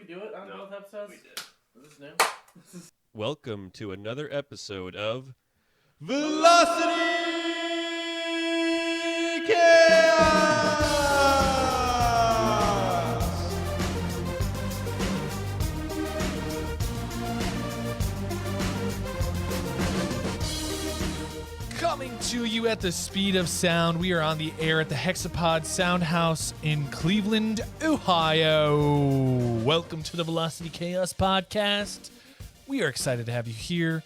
do it on both episodes? We did. Is this new? Welcome to another episode of Velocity Chaos! Coming to you at the speed of sound, we are on the air at the Hexapod Sound House in Cleveland, Ohio. Welcome to the Velocity Chaos podcast. We are excited to have you here,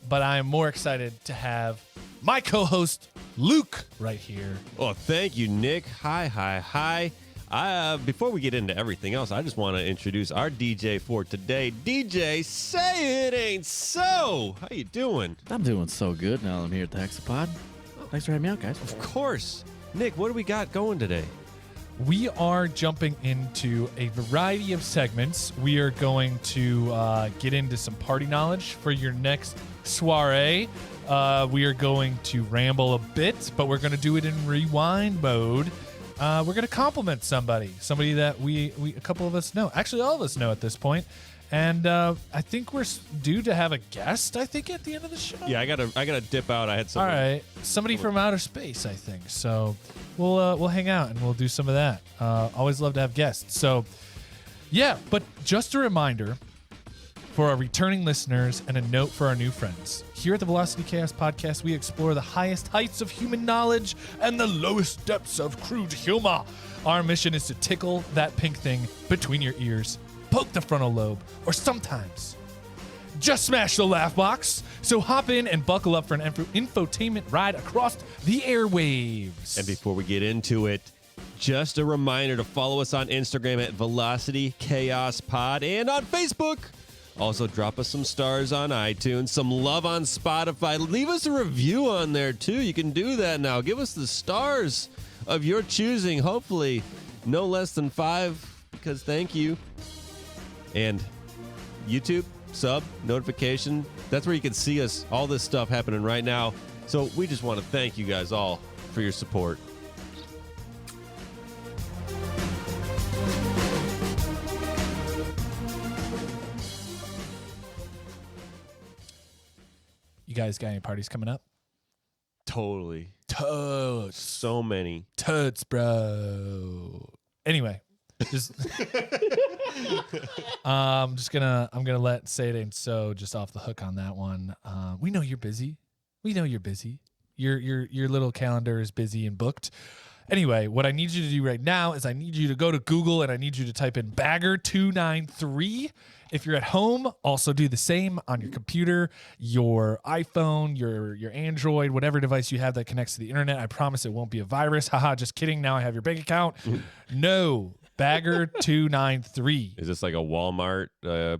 but I am more excited to have my co-host, Luke, right here. Oh, thank you, Nick. Hi. Before we get into everything else, I just want to introduce our DJ for today. DJ, say it ain't so. How you doing? I'm doing so good now that I'm here at the Hexapod. Thanks for having me out, guys. Of course. Nick, what do we got going today? We are jumping into a variety of segments. We are going to get into some party knowledge for your next soiree. We are going to ramble a bit, but we're going to do it in rewind mode. We're going to compliment somebody that we a couple of us know. Actually, all of us know at this point. And I think we're due to have a guest, I think, at the end of the show. Yeah, I gotta dip out. I had some. All right. Somebody from outer space, I think. So we'll hang out and we'll do some of that. Always love to have guests. So, yeah, but just a reminder for our returning listeners and a note for our new friends. Here at the Velocity Chaos podcast, we explore the highest heights of human knowledge and the lowest depths of crude humor. Our mission is to tickle that pink thing between your ears, poke the frontal lobe, or sometimes just smash the laugh box. So hop in and buckle up for an infotainment ride across the airwaves. And before we get into it, just a reminder to follow us on Instagram at Velocity Chaos Pod and on Facebook. Also, drop us some stars on iTunes, some love on Spotify. Leave us a review on there, too. You can do that now. Give us the stars of your choosing. Hopefully, no less than 5, because thank you. And YouTube, sub, notification. That's where you can see us. All this stuff happening right now. So we just want to thank you guys all for your support. You guys got any parties coming up? Totally. Toads. So many. Toads, bro. Anyway, just I'm gonna let Say It Ain't So just off the hook on that one. We know you're busy. Your little calendar is busy and booked. Anyway, what I need you to do right now is I need you to go to Google and I need you to type in Bagger293. If you're at home, also do the same on your computer, your iPhone, your Android, whatever device you have that connects to the internet. I promise it won't be a virus. Haha, just kidding. Now I have your bank account. No, Bagger293. Is this like a Walmart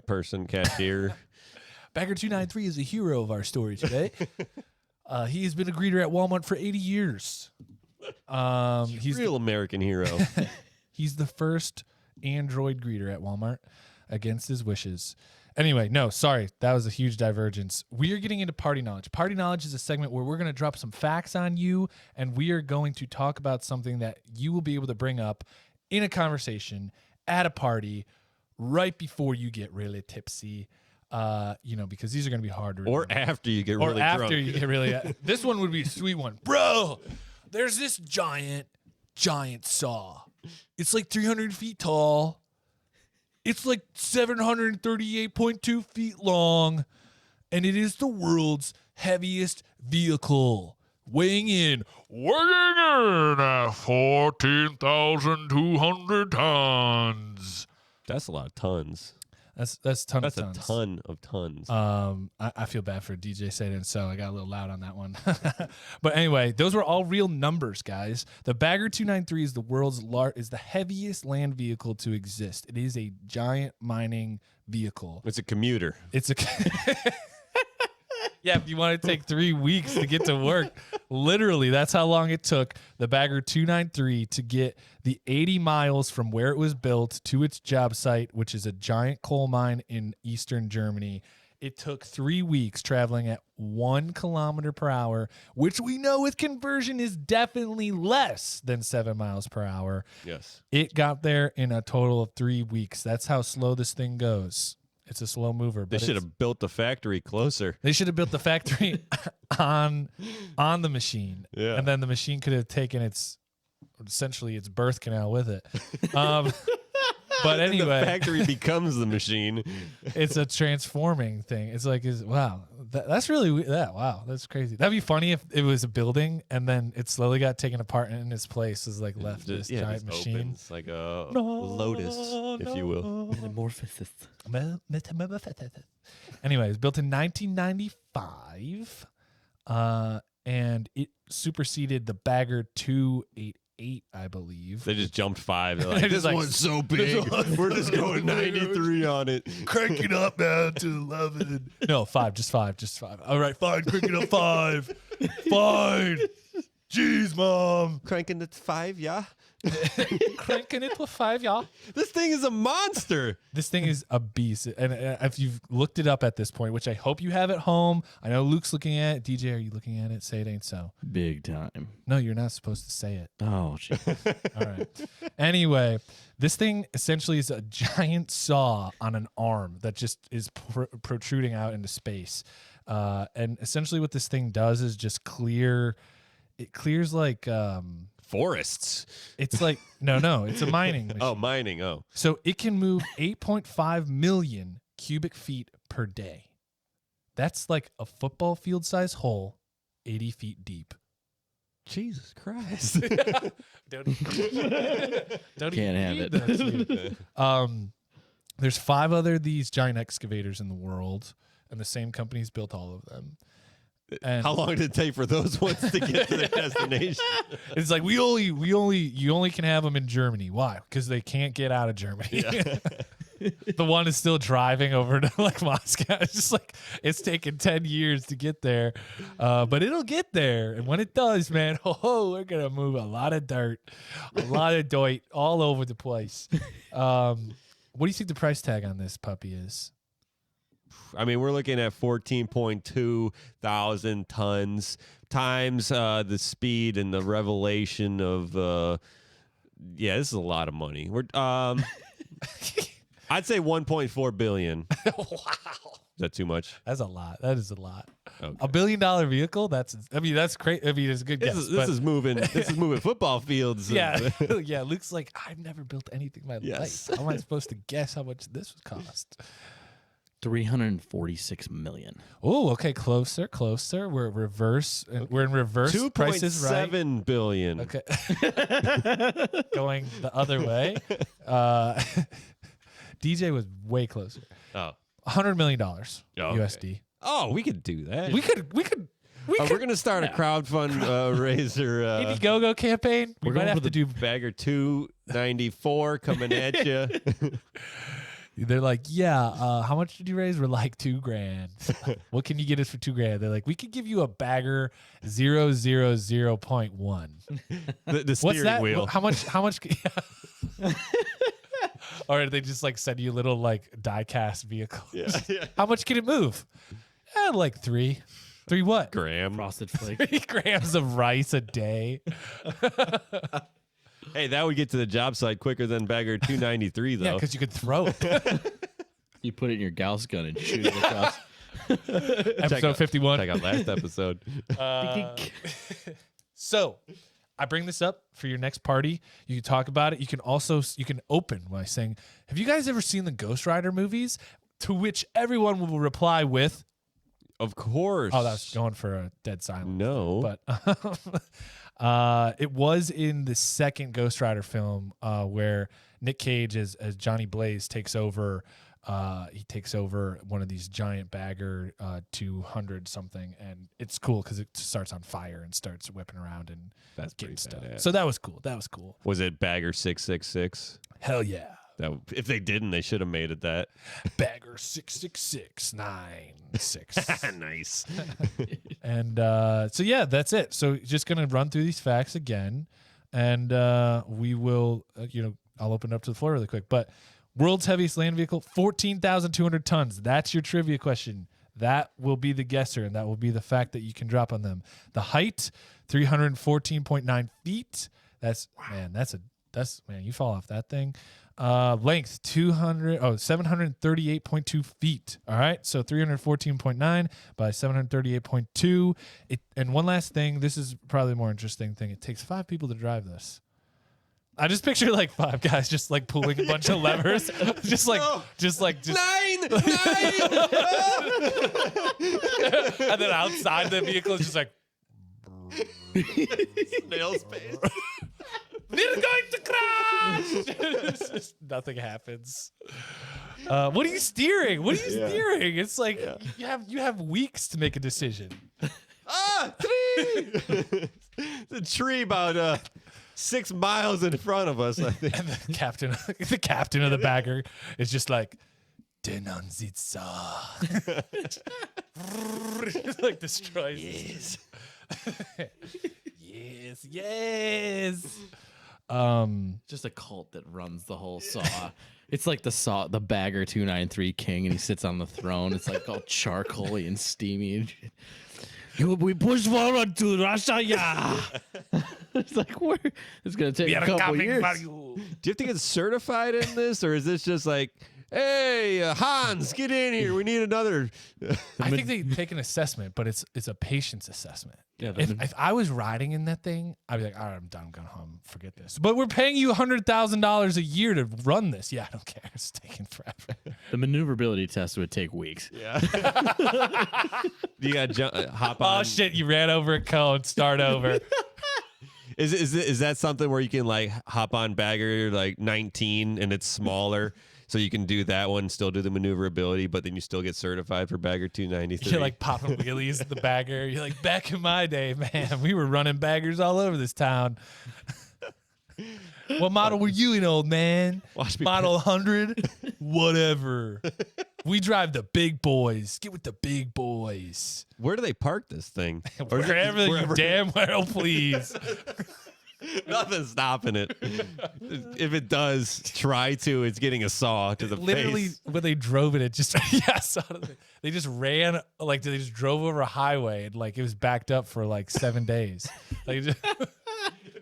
person, cashier? Bagger293 is a hero of our story today. He's been a greeter at Walmart for 80 years. He's real American hero. He's the first Android greeter at Walmart against his wishes. Anyway, no, sorry. That was a huge divergence. We are getting into party knowledge. Party knowledge is a segment where we're going to drop some facts on you, and we are going to talk about something that you will be able to bring up in a conversation at a party right before you get really tipsy. Because these are going to be hard to remember. Or after you get really drunk. Or after you get really... This one would be a sweet one. Bro, there's this giant saw. It's like 300 feet tall. It's like 738.2 feet long. And it is the world's heaviest vehicle. Weighing in at 14,200 tons. That's a lot of tons. That's a tons. ton of tons. I feel bad for DJ Satan, so I got a little loud on that one. But anyway, those were all real numbers, guys. The Bagger293 is the world's is the heaviest land vehicle to exist. It is a giant mining vehicle. It's a commuter. It's a Yeah, if you want to take 3 weeks to get to work, literally, that's how long it took the Bagger293 to get the 80 miles from where it was built to its job site, which is a giant coal mine in eastern Germany. It took 3 weeks traveling at 1 kilometer per hour, which we know with conversion is definitely less than 7 miles per hour. Yes. It got there in a total of 3 weeks. That's how slow this thing goes. It's a slow mover. They should have built the factory closer. They should have built the factory on the machine. Yeah. And then the machine could have taken essentially its birth canal with it. But anyway, the factory becomes the machine. It's a transforming thing. It's like, wow, that's really wow, that's crazy. That'd be funny if it was a building and then it slowly got taken apart and in its place is like left this giant machine. Opens like a lotus, if you will. Metamorphosis. Anyway, it was built in 1995, and it superseded the Bagger 288, I believe. They just jumped 5. They're like, this like, one's so big. We're just going 93 on it. Crank it up now to 11. No, 5, just 5. All right, fine, crank it up 5. Fine. Jeez, Mom. Cranking it to 5, yeah? Cranking it to 5, y'all. This thing is a monster. This thing is a beast. And if you've looked it up at this point, which I hope you have at home, I know Luke's looking at it. DJ, are you looking at it? Say it ain't so. Big time. No, you're not supposed to say it. Oh, shit. All right. Anyway, this thing essentially is a giant saw on an arm that just is protruding out into space. And essentially what this thing does is just it clears like forests. It's like no, it's a mining machine. Oh, mining. Oh. So it can move 8.5 million cubic feet per day. That's like a football field size hole, 80 feet deep. Jesus Christ. Don't Can't have it. it. There's 5 other these giant excavators in the world, and the same company's built all of them. And how long did it take for those ones to get to their destination? It's like you only can have them in Germany. Why? Because they can't get out of Germany. Yeah. The one is still driving over to like Moscow. It's just like it's taken 10 years to get there, but it'll get there. And when it does, man, we're gonna move a lot of dirt, a lot of doit all over the place. What do you think the price tag on this puppy is? I mean, we're looking at 14.2 thousand tons times the speed and the revelation of, this is a lot of money. We're, I'd say 1.4 billion. Wow. Is that too much? That's a lot. That is a lot. Okay. $1 billion vehicle? That's great. I mean, it's a good guess. This is moving football fields. Yeah. Yeah. Luke's like, I've never built anything in my Yes. life. How am I supposed to guess how much this would cost? 346 million. Oh, okay, closer. We're reverse. We're in reverse. Prices right. 2.7 billion. Okay. Going the other way. DJ was way closer. Oh. $100 million USD. Oh, we could do that. We could. We're gonna start a crowdfund raiser. Indiegogo campaign. We might have to do. Bagger 294 coming at you. They're like, how much did you raise? We're like $2,000. What can you get us for $2,000? They're like, we could give you a Bagger 000.1. The steering What's that? wheel. How much? Or they just like send you little like die-cast vehicles. Yeah. How much can it move? Like 3 what? Graham. Frosted flakes. 3 grams of rice a day. Hey, that would get to the job site quicker than Bagger 293, though. Yeah, because you could throw it. You put it in your Gauss gun and shoot it across. Episode 51. Check out last episode. So I bring this up for your next party. You can talk about it. You can open by saying, have you guys ever seen the Ghost Rider movies? To which everyone will reply with, Of course. oh, that's going for a dead silence. No. But it was in the second Ghost Rider film where Nick Cage as Johnny Blaze takes over. He takes over one of these giant Bagger 200 something, and it's cool because it starts on fire and starts whipping around and That's getting pretty stuff. badass. So that was cool. Was it Bagger 666? Hell yeah. If they didn't, they should have made it that. Bagger 66696. Nice. And so yeah, that's it. So just gonna run through these facts again, and we will, I'll open it up to the floor really quick. But world's heaviest land vehicle, 14,200 tons. That's your trivia question. that will be the guesser, and that will be the fact that you can drop on them. The height, 314.9 feet. That's man, you fall off that thing. Length 738.2 feet. All right, so 314.9 by 738.2. And one last thing, this is probably the more interesting thing. It takes 5 people to drive this. I just picture like 5 guys just like pulling a bunch of levers, just 9. And then outside the vehicle is just like Snail space. we're going to crash. It's just, nothing happens. What are you steering? Steering? It's like you have weeks to make a decision. Tree! The tree about 6 miles in front of us, I think. And the captain of the bagger is just like, "Den an Sitzer." Like destroys. Yes. Just a cult that runs the whole Saw. It's like the Bagger 293 king, and he sits on the throne. It's like all charcoaly and steamy. And shit. We push forward to Russia, yeah. It's like it's gonna take a couple years. Do you have to get certified in this, or is this just like, hey, Hans, get in here. We need another. I think they take an assessment, but it's a patience assessment. Yeah, if I was riding in that thing, I'd be like, all right, I'm done. I'm going home. Forget this. But we're paying you $100,000 a year to run this. Yeah, I don't care. It's taking forever. The maneuverability test would take weeks. Yeah. You got to hop on. Oh, shit. You ran over a cone. Start over. Is that something where you can like hop on Bagger like 19 and it's smaller? So you can do that one, still do the maneuverability, but then you still get certified for Bagger 293. You're like popping wheelies at the bagger. You're like, back in my day, man, we were running baggers all over this town. What model were you in, old man? Model 100? Whatever. We drive the big boys. Get with the big boys. Where do they park this thing? Wherever you damn well please. Nothing's stopping it. If it does try to, it's getting a saw to the Literally, face. when they drove it just they just ran, like they just drove over a highway and like it was backed up for like 7 days. Like just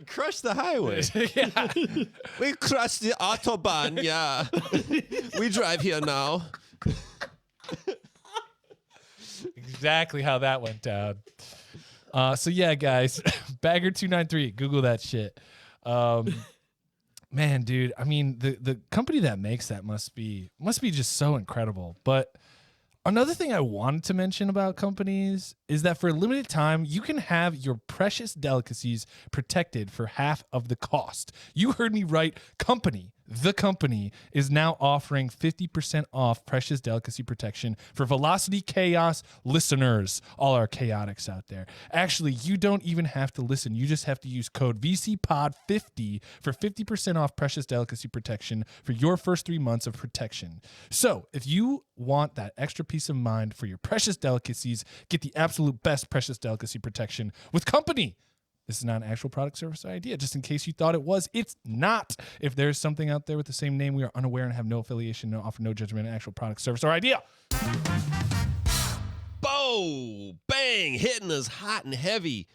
Crush the highway. Yeah. We crushed the Autobahn, yeah. We drive here now. Exactly how that went down. So yeah, guys, Bagger 293, Google that shit. Man, dude, I mean, the company that makes that must be just so incredible. But another thing I wanted to mention about companies is that for a limited time, you can have your precious delicacies protected for half of the cost. You heard me right. The company is now offering 50% off precious delicacy protection for Velocity Chaos listeners, all our chaotics out there. Actually, you don't even have to listen. You just have to use code VCPOD50 for 50% off precious delicacy protection for your first 3 months of protection. So if you want that extra peace of mind for your precious delicacies, get the absolute best precious delicacy protection with company. This is not an actual product, service, or idea. Just in case you thought it was, it's not. If there's something out there with the same name, we are unaware and have no affiliation, no offer, no judgment, an actual product, service, or idea. Boom! Bang! Hitting us hot and heavy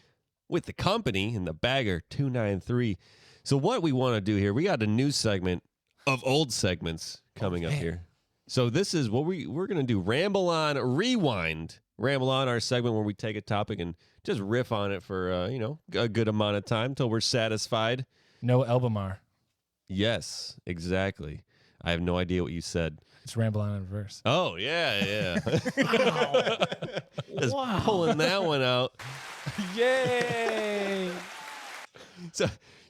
with the company in the Bagger 293. So what we want to do here, we got a new segment of old segments coming up here. So this is what we're going to do. Ramble On Rewind. Ramble On, our segment where we take a topic and just riff on it for, a good amount of time until we're satisfied. No Elbamar. Yes, exactly. I have no idea what you said. It's Ramble On in reverse. Oh, yeah. Just pulling that one out. Yay!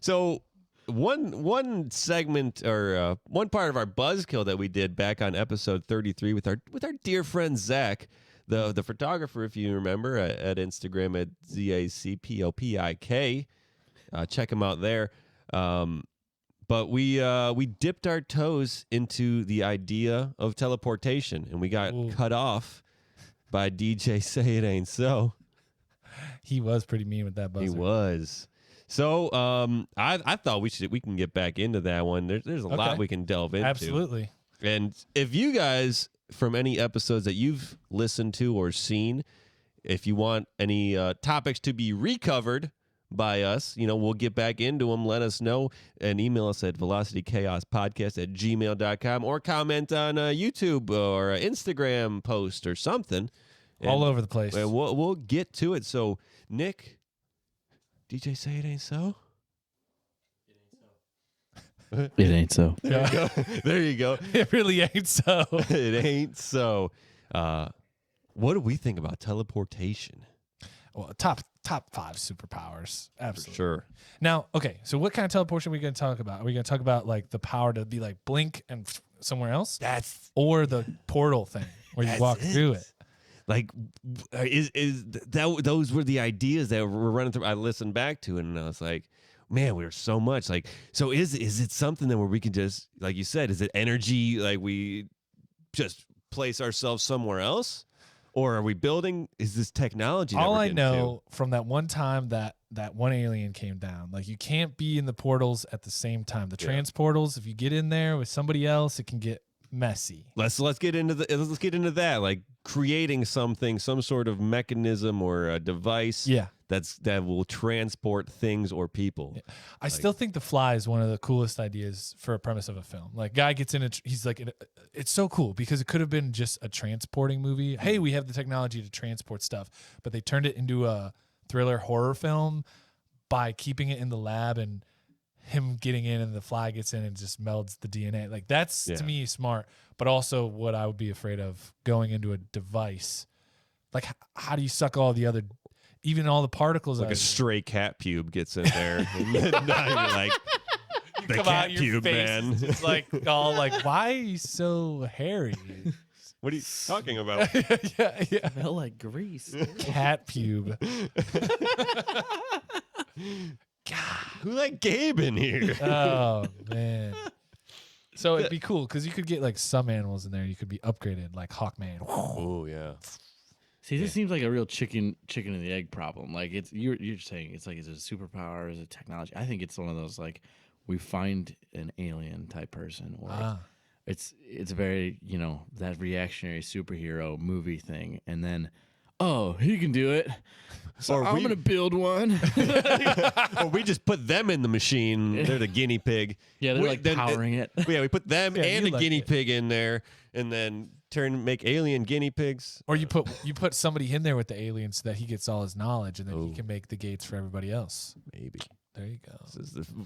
So one segment or one part of our Buzzkill that we did back on episode 33 with our dear friend Zach, the photographer, if you remember, at Instagram at ZACPOPIK. Check him out there. But we dipped our toes into the idea of teleportation, and we got cut off by DJ Say It Ain't So. He was pretty mean with that buzzer. He was. So I thought we can get back into that one. There's a lot we can delve into. Absolutely. And if you guys from any episodes that you've listened to or seen. If you want any topics to be recovered by us, we'll get back into them. Let us know and email us at velocitychaospodcast@gmail.com or comment on YouTube or Instagram post or something. All over the place. And we'll get to it. So, Nick, DJ say it ain't so? It ain't so. There you go. There you go. It really ain't so. It ain't so. What do we think about teleportation? Well, top 5 superpowers. Absolutely. For sure. Now, okay, so what kind of teleportation are we going to talk about? Are we going to talk about like the power to be like blink and somewhere else? Or the portal thing where you walk through it? Like, those were the ideas that were running through. I listened back to it and I was like, man, we were so much like. So is it something that where we can just, like you said, is it energy? Like we just place ourselves somewhere else, or are we building? Is this technology? That All we're I getting know from that one time that one alien came down, like you can't be in the portals at the same time. The transportals, if you get in there with somebody else, it can get messy. Let's get into that, like creating something, some sort of mechanism or a device that will transport things or people. I still think The Fly is one of the coolest ideas for a premise of a film. Like guy gets in it, he's like, it's so cool because it could have been just a transporting movie. Hey, we have the technology to transport stuff, but they turned it into a thriller horror film by keeping it in the lab and him getting in and the fly gets in and just melds the DNA. Like that's to me smart, but also what I would be afraid of going into a device. Like how do you suck all the other, even all the particles Like out a stray cat pube gets in there. And now you're like, the come cat out, your pube, face man. is just like all like, why are you so hairy? What are you talking about? yeah. Smell like grease. Cat pube. God, who let Gabe in here? Oh man. So it'd be cool because you could get like some animals in there. You could be upgraded like Hawkman. Oh yeah. See, this seems like a real chicken and the egg problem. Like it's you're saying it's like is it a superpower, is it technology? I think it's one of those like we find an alien type person, or it's very that reactionary superhero movie thing, and then he can do it, so I'm gonna build one. Or we just put them in the machine. They're the guinea pig. Yeah, they're powering it. Yeah, we put them and a like guinea it. pig in there, and then make alien guinea pigs. Or you put somebody in there with the alien so that he gets all his knowledge and then he can make the gates for everybody else. Maybe. There you go.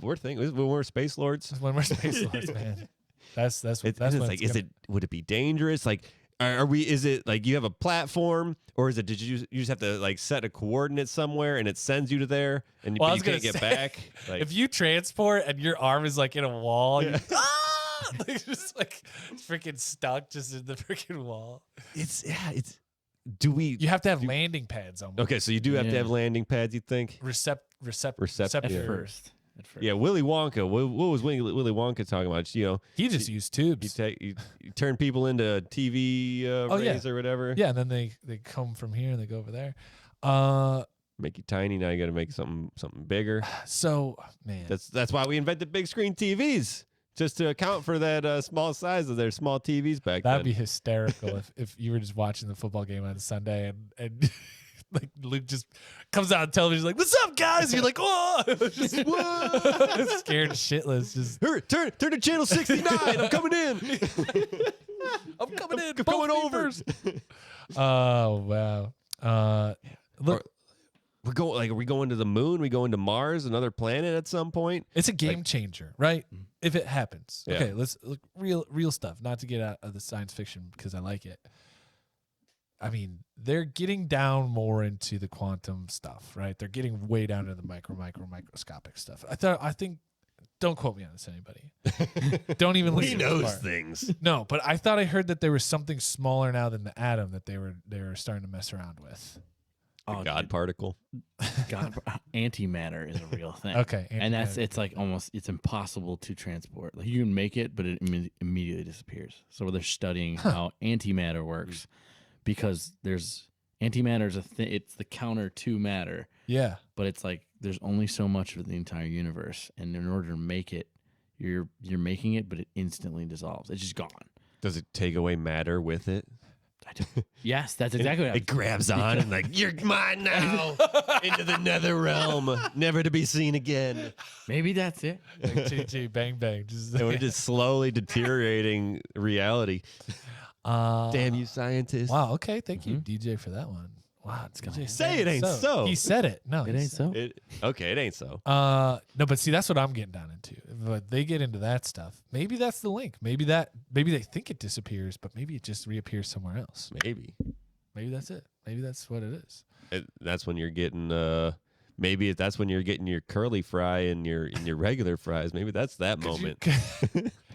When we're space lords. When we're space lords, man. That's like, would it be dangerous? Like, are we? Is it like you have a platform, or is it? Did you just have to like set a coordinate somewhere and it sends you to there, and Well, you can't get back? Like, if you transport and your arm is like in a wall, like just like freaking stuck just in the freaking wall. You have to have landing pads on. Okay, so you do have to have landing pads. You think receptors At first. Yeah, Willy Wonka. What was Willy Wonka talking about? He just used tubes. You turn people into TV rays or whatever. Yeah, and then they come from here and they go over there. Make you tiny. Now you got to make something bigger. So man, that's why we invented big screen TVs, just to account for that small size of their small TVs back then. That'd be hysterical if you were just watching the football game on Sunday and like Luke just comes out on television like, "What's up, guys?" And you're like, "Whoa!" Just scared shitless. Just turn to channel 69. I'm coming in. I'm coming in. I'm going over. Oh wow. Look. Are we going to the moon? We going to Mars, another planet at some point? It's a game changer, right? If it happens. Yeah. Okay, let's look real stuff, not to get out of the science fiction because I like it. I mean, they're getting down more into the quantum stuff, right? They're getting way down into the microscopic stuff. I think don't quote me on this, anybody. Don't even listen to this knows part. things. No, but I thought I heard that there was something smaller now than the atom that they were starting to mess around with. God particle. Antimatter is a real thing. Okay. And it's like it's impossible to transport. Like you can make it, but it immediately disappears. So they're studying how antimatter works because antimatter is it's the counter to matter. Yeah. But it's like there's only so much of the entire universe, and in order to make it, you're making it, but it instantly dissolves. It's just gone. Does it take away matter with it? Yes, that's exactly what It grabs on and like, you're mine now. Into the nether realm, never to be seen again. maybe that's it. Like T bang bang. Just And we're just slowly deteriorating reality. Damn you, scientists. Wow. Okay. Thank you, DJ, for that one. Wow. It's gonna Say it ain't so. He said it. No, It ain't so. Okay, it ain't so. No, but see, that's what I'm getting down into. But they get into that stuff. Maybe that's the link. Maybe they think it disappears, but maybe it just reappears somewhere else. Maybe. Maybe that's it. Maybe that's what it is. That's when you're getting maybe that's when you're getting your curly fry and your regular fries. Maybe that's that moment.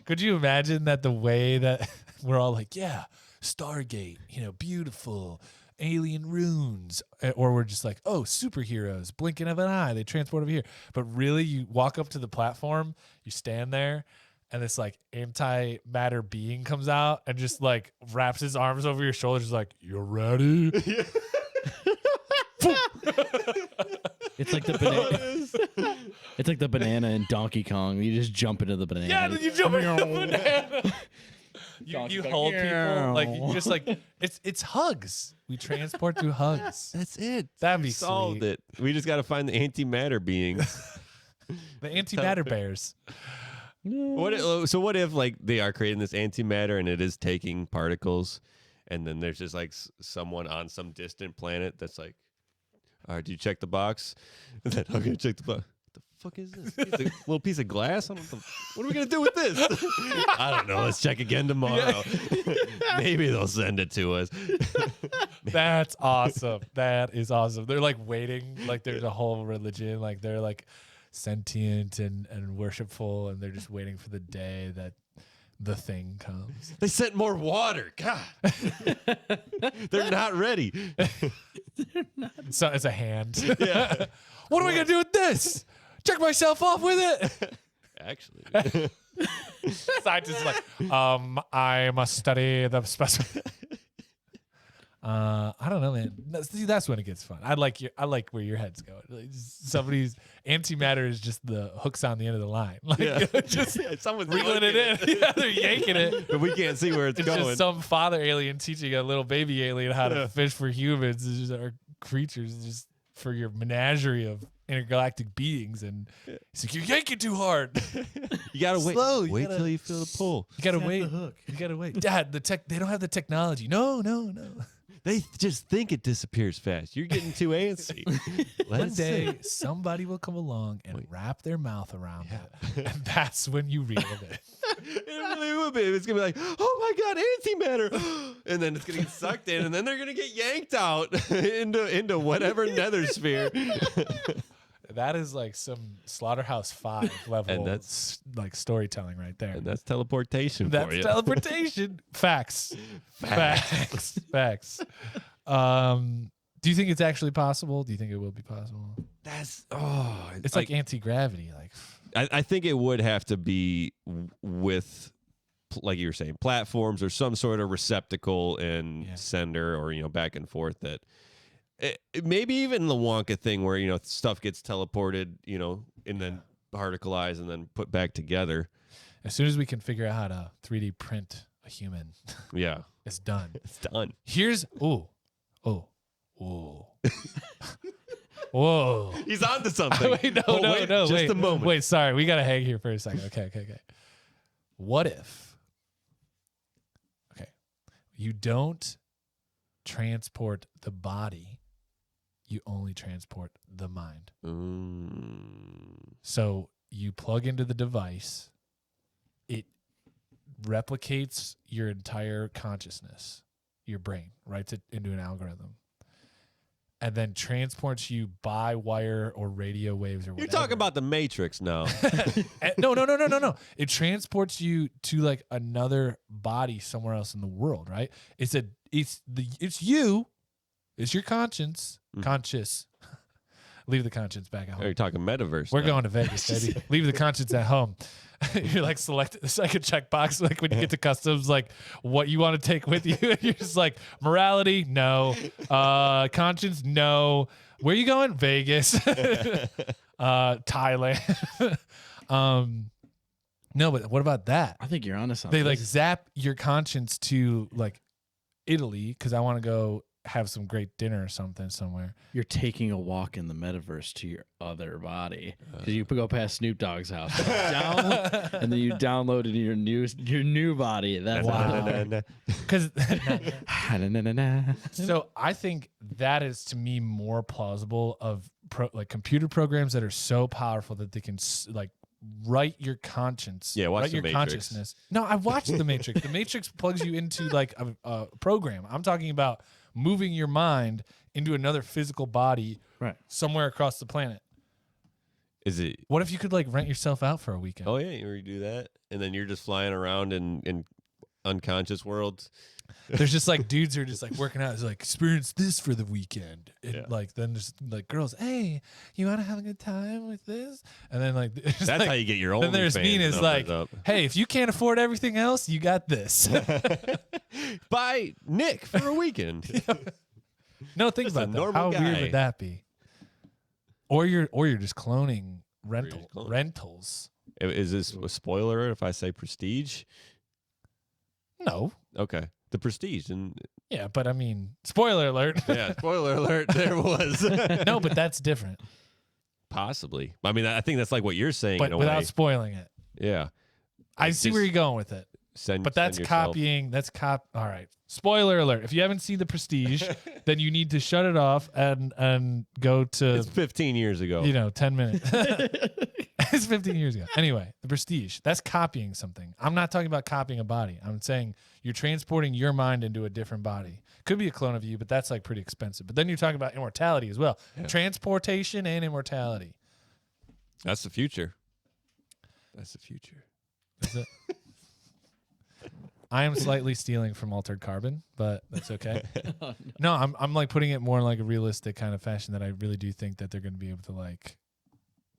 Could you imagine that the way that we're all like, yeah, Stargate, beautiful, alien runes, or we're just like, oh, superheroes, blinking of an eye, they transport over here. But really, you walk up to the platform, you stand there, and this like antimatter being comes out and just like wraps his arms over your shoulders, like, you ready? It's like the banana. It's like the banana in Donkey Kong. You just jump into the banana. Yeah, then you jump into the banana. You hold people like you just like it's hugs. We transport through hugs. That's it. That'd be solved sweet. it. We just got to find the antimatter beings. The antimatter bears. What if like they are creating this antimatter and it is taking particles, and then there's just like someone on some distant planet that's like, all right, do you check the box? And then I'm gonna check the box. What the fuck is this? It's a little piece of glass. What are we gonna do with this? I don't know. Let's check again tomorrow. Maybe they'll send it to us. That's awesome. That is awesome. They're like waiting, like there's a whole religion, like they're like sentient and worshipful, and they're just waiting for the day that the thing comes. They sent more water. God, they're not ready. So it's a hand. Yeah. What am I gonna do with this? Check myself off with it. Actually, Scientists like, I must study the specimen. I don't know, man. See, that's when it gets fun. I like where your head's going. Like, somebody's antimatter is just the hooks on the end of the line. Like, just someone's reeling it in. Yeah, they're yanking it. but we can't see where it's It's going. just some father alien teaching a little baby alien how to fish for humans. It's just our creatures, just for your menagerie of intergalactic beings. And he's like, you're yanking too hard. You gotta wait. Slow, Wait till you feel the pull. You gotta Snap wait. the hook. You gotta wait. Dad, they don't have the technology. No. They just think it disappears fast. You're getting too antsy. One day, somebody will come along and wrap their mouth around it. And that's when you reel it. It really will be. It's gonna be like, oh my god, antimatter, and then it's gonna get sucked in, and then they're gonna get yanked out into whatever nether sphere. That is like some Slaughterhouse 5 level, And that's like storytelling right there. And that's teleportation. That's for you. teleportation. Facts. Do you think it's actually possible? Do you think it will be possible? It's like anti-gravity. Like, I think it would have to be with, like you were saying, platforms or some sort of receptacle and sender, or back and forth. That maybe even the Wonka thing where stuff gets teleported, and then particleized and then put back together. as soon as we can figure out how to 3D print a human, Yeah, it's done. it's done. Here's Whoa. He's onto something. Wait, Wait, no. just a moment. Wait, sorry. We got to hang here for a second. Okay. What if, you don't transport the body, you only transport the mind. So you plug into the device, it replicates your entire consciousness, your brain, writes it into an algorithm, and then transports you by wire or radio waves or whatever. You're talking about the Matrix now. No. It transports you to like another body somewhere else in the world, right? It's you. It's your conscience. Conscious. Leave the conscience back at home. Are you talking metaverse? We're now? going to Vegas, baby. Leave the conscience at home. You're like select the second checkbox, like when you get to customs, like what you want to take with you. And you're just like morality, no. Conscience, no. Where are you going? Vegas. Thailand. No, but what about that? I think you're onto something. They like zap your conscience to like Italy because I want to go have some great dinner or something somewhere. You're taking a walk in the metaverse to your other body because you go past Snoop Dogg's house, and then you download into your new body. That's wow. Because so I think that is to me more plausible of like computer programs that are so powerful that they can like write your conscience. Yeah, watch write The your Matrix. consciousness. No, I watched The Matrix. The Matrix plugs you into like a program. I'm talking about moving your mind into another physical body somewhere across the planet. Is it? What if you could like rent yourself out for a weekend? Oh yeah, you do that, and then you're just flying around in unconscious worlds. There's just like dudes who are just like working out. It's like experience this for the weekend, and like then there's like girls. Hey, you want to have a good time with this? And then like That's like, how you get your own. Then there's Nina's like, hey, if you can't afford everything else, you got this. Buy Nick for a weekend. No, think Just a about that. normal How guy. weird would that be? Or you're just cloning cloning. rentals. Is this a spoiler alert if I say Prestige? No. Okay, the Prestige, and Yeah, but I mean, spoiler alert. yeah, spoiler alert. There was No, but that's different. possibly. I mean, I think that's like what you're saying, But in a without way. spoiling it. Yeah, I see where you're going with it. But that's send yourself- copying. All right. Spoiler alert. If you haven't seen The Prestige, then you need to shut it off and go to, It's 15 years ago. 10 minutes. It's 15 years ago. Anyway, The Prestige. That's copying something. I'm not talking about copying a body. I'm saying you're transporting your mind into a different body. Could be a clone of you, but that's like pretty expensive. But then you're talking about immortality as well. Yeah. Transportation and immortality. That's the future. That's the future. Is it? I am slightly stealing from Altered Carbon, but that's okay. No, I'm like putting it more in like a realistic kind of fashion that I really do think that they're going to be able to like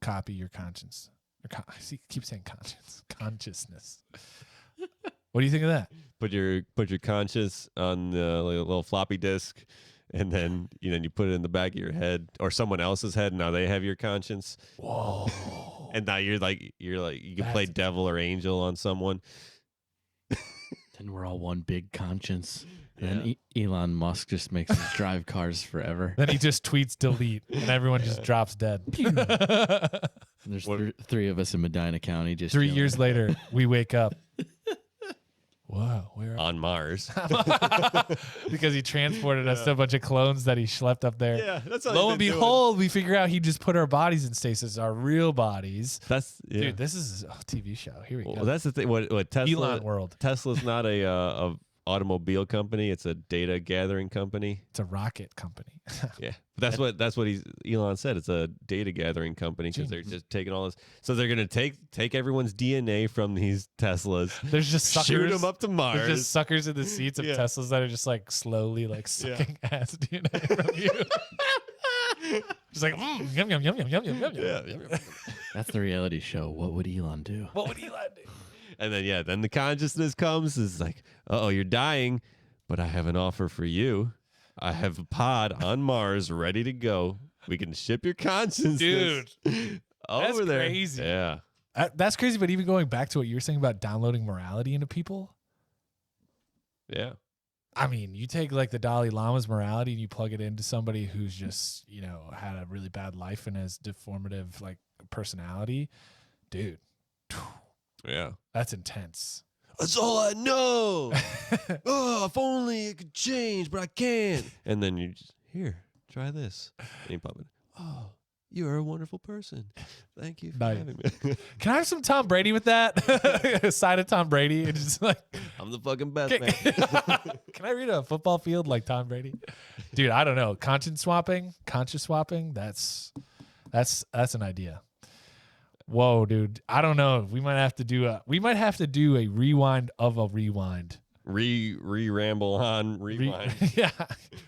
copy your conscience. I keep saying consciousness. What do you think of that? Put your conscience on the little floppy disk, and then you put it in the back of your head or someone else's head. And now they have your conscience. Whoa! And now you can play devil or angel on someone. Then we're all one big conscience. And Elon Musk just makes us drive cars forever. Then he just tweets delete, and everyone just drops dead. There's three of us in Medina County. Just 3 chilling. years later, we wake up. Wow, where are On Mars. because he transported us to a bunch of clones that he schlepped up there. Yeah, that's all Lo he's and been doing. behold, we figure out he just put our bodies in stasis, our real bodies. That's Dude, this is a TV show. Here we go. Well, that's the thing. What Tesla? Elon World. Tesla's not a automobile company. It's a data gathering company. It's a rocket company. Yeah, but that's what Elon said. It's a data gathering company because they're just taking all this. So they're gonna take everyone's DNA from these Teslas, There's just suckers. shoot them up to Mars. There's just suckers in the seats of Yeah. Teslas that are just like slowly like sucking ass DNA from you. Just like yum yum yum yum yum yum yum. Yeah. That's the reality show. What would Elon do? What would Elon do? And then the consciousness comes. Is like, oh, you're dying, but I have an offer for you. I have a pod on Mars ready to go. We can ship your consciousness, Dude, over that's there. crazy. Yeah. That's crazy. But even going back to what you were saying about downloading morality into people, Yeah. I mean, you take like the Dalai Lama's morality and you plug it into somebody who's just, had a really bad life and has deformative like personality. Dude, Yeah. that's intense. That's all I know. Oh, if only it could change, but I can't. And then you just, here, try this. And you pop it. Oh, you are a wonderful person. Thank you for Nice. having me. Can I have some Tom Brady with that? A side of Tom Brady. And just like, I'm the fucking best, can, man. can I read a football field like Tom Brady? Dude, I don't know. Conscious swapping, that's an idea. Whoa, dude. I don't know. We might have to do a rewind of a rewind. Ramble on rewind. Yeah.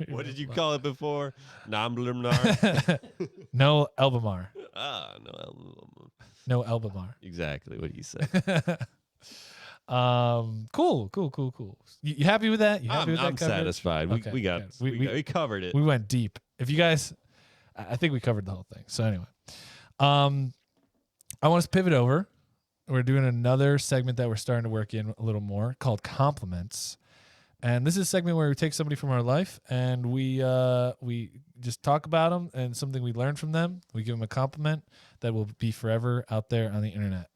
What did you call it before? Namblumnar? No Elbamar. No. No Elbamar. Exactly what he said. Cool. You happy with that? You happy with that I'm coverage? satisfied. Okay, We got good. we covered it. We went deep. If you guys, I think we covered the whole thing. So anyway, I want us to pivot over we're doing another segment that we're starting to work in a little more called Compliments. And this is a segment where we take somebody from our life and we just talk about them and something we learned from them. We give them a compliment that will be forever out there on the internet.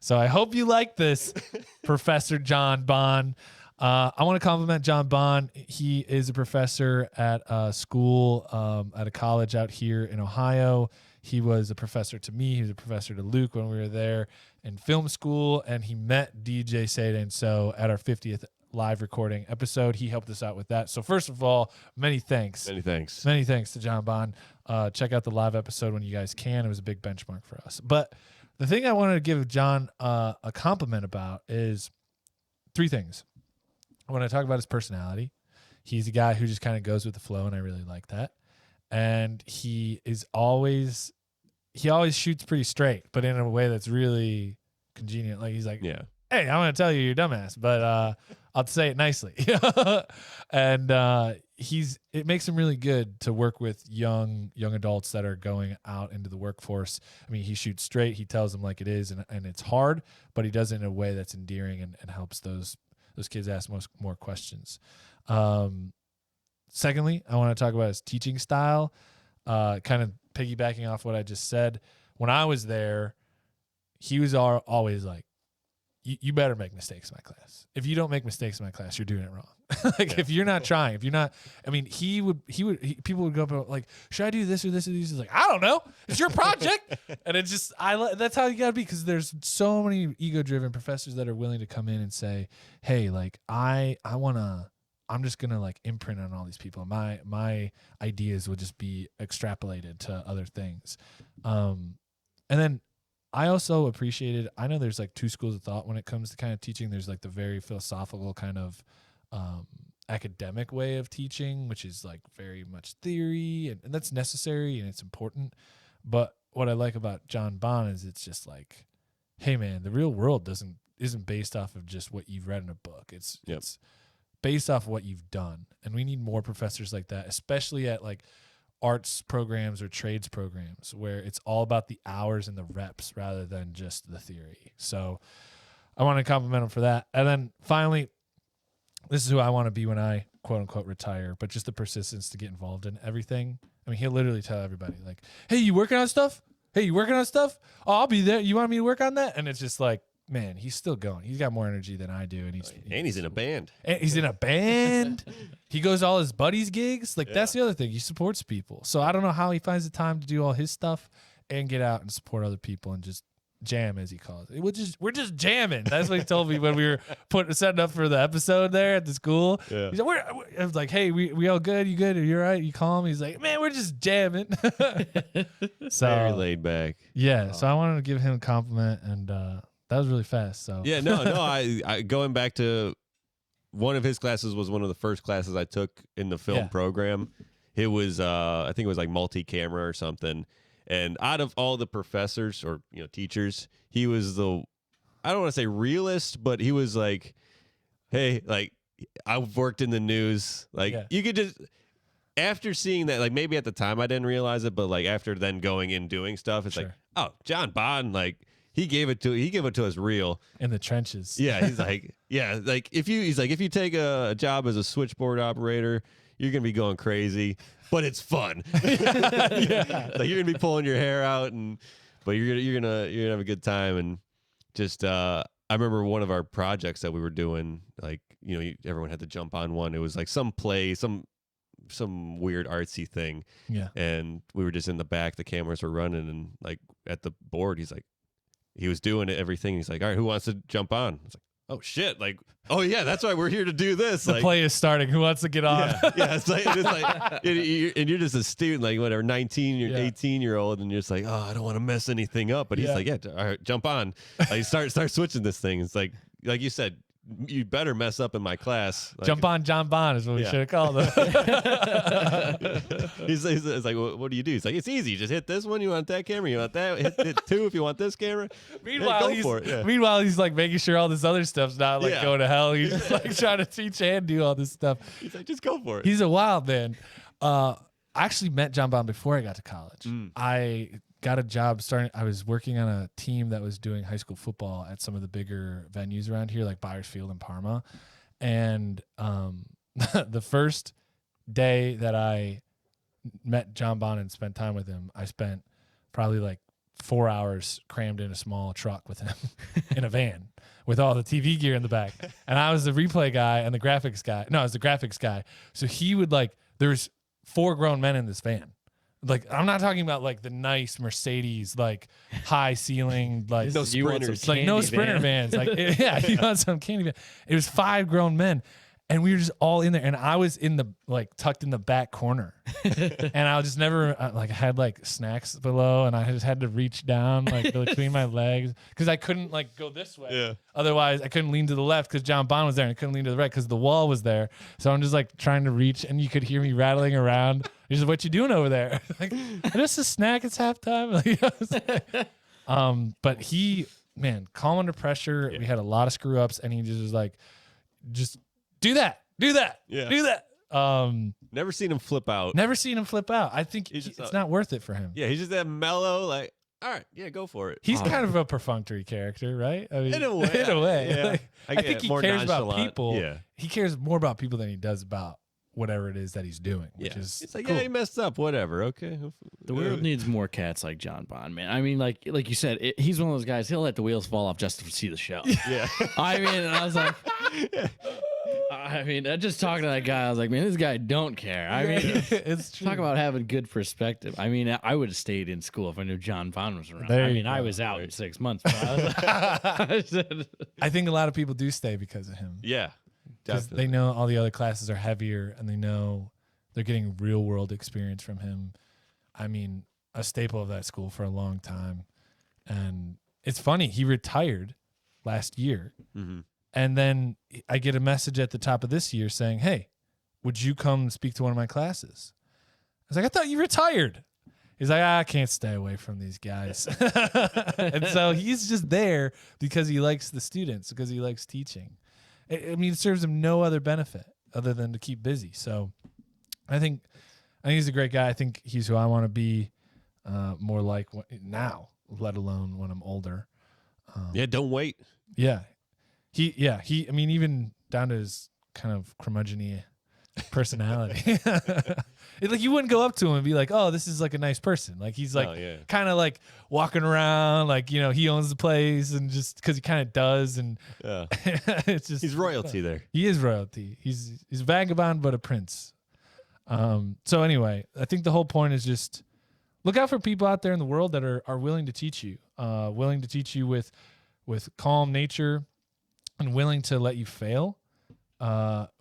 So I hope you like this, Professor John Bond. I want to compliment John Bond. He is a professor at a school, at a college out here in Ohio. He was a professor to me. He was a professor to Luke when we were there in film school, and he met DJ Seda. And so at our 50th live recording episode, he helped us out with that. So first of all, many thanks. Many thanks. Many thanks to John Bond. Check out the live episode when you guys can. It was a big benchmark for us. But the thing I wanted to give John a compliment about is three things. When I talk about his personality, he's a guy who just kind of goes with the flow, and I really like that. And he always shoots pretty straight, but in a way that's really congenial. Like he's like, Yeah. Hey, I'm going to tell you you're dumbass, but I'll say it nicely. And it makes him really good to work with young adults that are going out into the workforce. I mean, he shoots straight. He tells them like it is, and it's hard, but he does it in a way that's endearing and helps those kids ask more questions. Secondly, I want to talk about his teaching style, kind of piggybacking off what I just said. When I was there, he was always like, you better make mistakes in my class. If you don't make mistakes in my class, you're doing it wrong. If you're not trying, I mean, people would go up and like, should I do this or this or this? He's like, I don't know. It's your project. And it's just, that's how you gotta be. Cause there's so many ego-driven professors that are willing to come in and say, hey, like I'm just gonna like imprint on all these people. My ideas will just be extrapolated to other things. And then I also appreciated, I know there's like two schools of thought when it comes to kind of teaching. There's like the very philosophical kind of academic way of teaching, which is like very much theory, and that's necessary and it's important. But what I like about John Bond is it's just like, hey man, the real world isn't based off of just what you've read in a book. It's based off of what you've done. And we need more professors like that, especially at like arts programs or trades programs where it's all about the hours and the reps rather than just the theory. So I want to compliment him for that. And then finally, this is who I want to be when I quote unquote retire, but just the persistence to get involved in everything. I mean, he'll literally tell everybody like, hey, you working on stuff? Oh, I'll be there. You want me to work on that? And it's just like, man, he's still going. He's got more energy than I do. And he's in a band. He's in a band. He goes to all his buddies' gigs. Like, that's the other thing. He supports people. So I don't know how he finds the time to do all his stuff and get out and support other people and just jam, as he calls it. We're just jamming. That's what he told me when we were setting up for the episode there at the school. Yeah. He's like, I was like, hey, we all good? You good? Are you all right? You calm? He's like, man, we're just jamming. So very laid back. Yeah. So I wanted to give him a compliment, and that was really fast. So yeah, no. I going back to one of his classes was one of the first classes I took in the film program. It was I think it was like multi-camera or something. And out of all the professors or teachers, he was the, I don't want to say realist, but he was like, hey, like I've worked in the news. Like you could just, after seeing that, like maybe at the time I didn't realize it, but like after then going and doing stuff, it's like, oh, John Bond, like he gave it to us real in the trenches. Yeah, he's like, like if you take a job as a switchboard operator, you're gonna be going crazy, but it's fun. Like you're gonna be pulling your hair out, but you're gonna have a good time. And just I remember one of our projects that we were doing, like everyone had to jump on one. It was like some play, some weird artsy thing. Yeah. And we were just in the back, the cameras were running, and like at the board, he was doing everything. He's like, all right, who wants to jump on? It's like, oh shit! Like, oh yeah, that's why we're here to do this. The play is starting. Who wants to get on? Yeah, it's like and you're just a student, like whatever, 19, 18-year-old, and you're just like, oh, I don't want to mess anything up. But he's like, all right, jump on. Like, start switching this thing. It's like you said, you better mess up in my class. Like, jump on John Bond is what we should have called him. He's like, what do you do? He's like, it's easy. Just hit this one. You want that camera? You want that? Hit two if you want this camera. Meanwhile, he's like making sure all this other stuff's not like going to hell. He's just like trying to teach and do all this stuff. He's like, just go for it. He's a wild man. I actually met John Bond before I got to college. I got a job starting. I was working on a team that was doing high school football at some of the bigger venues around here, like Byersfield and Parma. And the first day that I met John Bond and spent time with him, I spent probably like 4 hours crammed in a small truck with him in a van with all the TV gear in the back. And I was the replay guy and the graphics guy. No, I was the graphics guy. So he would there's 4 grown men in this van. Like, I'm not talking about like the nice Mercedes, like high ceiling, like No sprinters. like no sprinter vans. Like, yeah, you want some candy van. It was 5 grown men. And we were just all in there, and I was in the tucked in the back corner, and I just never I had like snacks below, and I just had to reach down like between my legs because I couldn't like go this way. Yeah. Otherwise, I couldn't lean to the left because John Bond was there, and I couldn't lean to the right because the wall was there. So I'm just like trying to reach, and you could hear me rattling around. He's like, "What you doing over there?" Like, just a snack. It's halftime. But he, man, calm under pressure. Yeah. We had a lot of screw ups, and he just was like, just. Do that. Yeah. Do that. Never seen him flip out. I think it's not worth it for him. Yeah, he's just that mellow, like, all right, yeah, go for it. He's kind of a perfunctory character, right? I mean, in a way. Yeah. Like, I think he cares about people. Yeah. He cares more about people than he does about whatever it is that he's doing, which is it's like, cool. yeah, he messed up, whatever, okay. The world needs more cats like John Bond, man. I mean, like you said, he's one of those guys, he'll let the wheels fall off just to see the show. Yeah. I mean, and I was like... just talking to that guy, I was like, man, this guy don't care. I mean, it's true. Talk about having good perspective. I mean, I would have stayed in school if I knew John Bond was around. I was out in 6 months. I think a lot of people do stay because of him. Yeah, because they know all the other classes are heavier, and they know they're getting real world experience from him. I mean, a staple of that school for a long time. And it's funny, he retired last year. Mm-hmm. And then I get a message at the top of this year saying, "Hey, would you come speak to one of my classes?" I was like, "I thought you retired." He's like, "I can't stay away from these guys." And so he's just there because he likes the students, because he likes teaching. I mean, it serves him no other benefit other than to keep busy. So I think he's a great guy. I think he's who I want to be more like now, let alone when I'm older. Don't wait. Yeah. I mean, even down to his kind of curmudgeon-y personality. Like, you wouldn't go up to him and be like, "Oh, this is like a nice person." Like, he's like kind of like walking around, like, he owns the place, and just because he kind of does. And it's just, he's royalty there. He is royalty. He's a vagabond, but a prince. So anyway, I think the whole point is just look out for people out there in the world that are willing to teach you, with calm nature, and willing to let you fail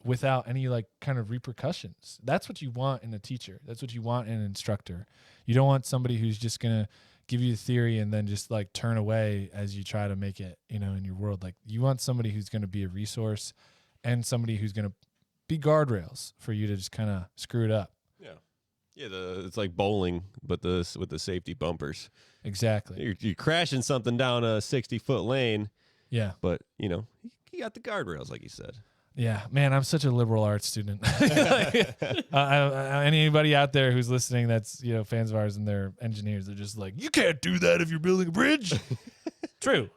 without any like kind of repercussions. That's what you want in a teacher. That's what you want in an instructor. You don't want somebody who's just going to give you the theory and then just like turn away as you try to make it, in your world. Like, you want somebody who's going to be a resource and somebody who's going to be guardrails for you to just kind of screw it up. Yeah. Yeah, it's like bowling, but with the safety bumpers. Exactly. You're crashing something down a 60-foot lane. Yeah. But, you got the guardrails, like you said. Yeah, man, I'm such a liberal arts student. Anybody out there who's listening that's, fans of ours and they're engineers, they're just like, "You can't do that if you're building a bridge." True.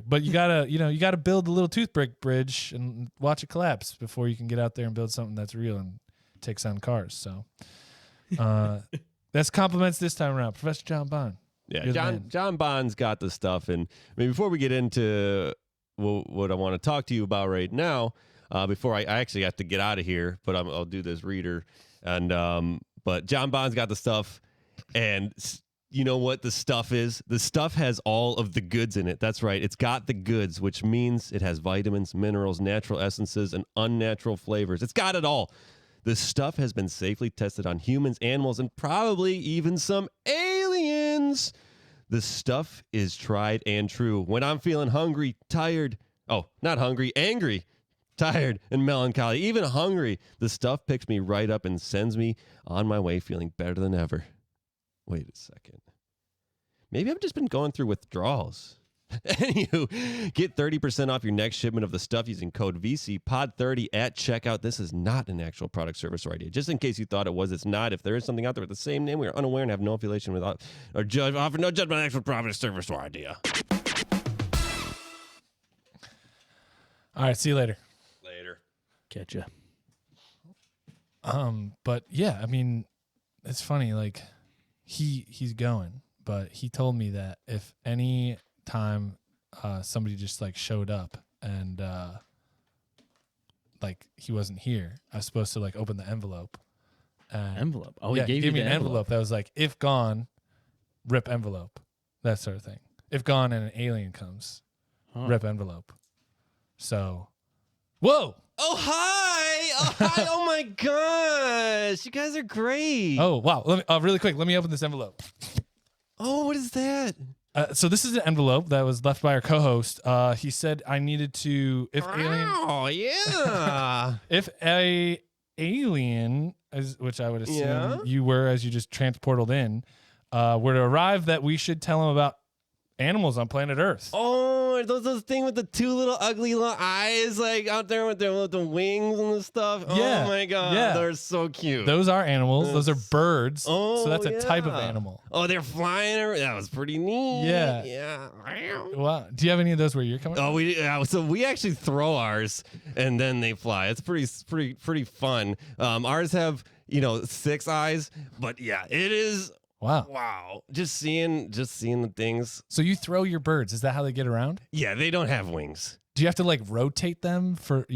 But you gotta build a little toothpick bridge and watch it collapse before you can get out there and build something that's real and takes on cars. So that's compliments this time around. Professor John Bond. Yeah, John Bond's got the stuff. And I mean, before we get into what I want to talk to you about right now, before I actually have to get out of here, but I'll do this reader. And but John Bond's got the stuff, and you know what the stuff is? The stuff has all of the goods in it. That's right. It's got the goods, which means it has vitamins, minerals, natural essences, and unnatural flavors. It's got it all. The stuff has been safely tested on humans, animals, and probably even some aliens. The stuff is tried and true. When I'm feeling hungry, tired, not hungry, angry, tired, and melancholy, even hungry, the stuff picks me right up and sends me on my way feeling better than ever. Wait a second. Maybe I've just been going through withdrawals. Anywho, get 30% off your next shipment of the stuff using code VCPOD30 at checkout. This is not an actual product, service, or idea. Just in case you thought it was, it's not. If there is something out there with the same name, we are unaware and have no affiliation with or offer no judgment on actual product, service, or idea. All right, see you later. Later. Catch ya. But yeah, I mean, it's funny. Like he's going, but he told me that if any time somebody just like showed up and like he wasn't here, I was supposed to like open the envelope. Envelope. Oh, yeah, he gave you me the an envelope that was like, if gone, rip envelope, that sort of thing. If gone and an alien comes, rip envelope. So, whoa. Oh, hi. Oh, hi. Oh, my gosh. You guys are great. Oh, wow. Let me, really quick, let me open this envelope. Oh, what is that? So this is an envelope that was left by our co-host. He said I needed to, Oh, yeah. if a alien, which I would assume you were as you just transported in, were to arrive, that we should tell him about animals on planet Earth. Oh, those thing with the two little ugly little eyes, like out there with their little wings and the stuff. Yeah. Oh my god, Yeah. they're so cute. Those are animals. Those are birds. Oh, so that's a type of yeah. animal. Oh, they're flying. That was pretty neat. Yeah. Yeah. Wow. Do you have any of those where you're coming from? So we actually throw ours and then they fly. It's pretty fun. Ours have 6 eyes, but yeah, it is. Wow. Just seeing the things. So you throw your birds. Is that how they get around? Yeah, they don't have wings. Do you have to like rotate them for,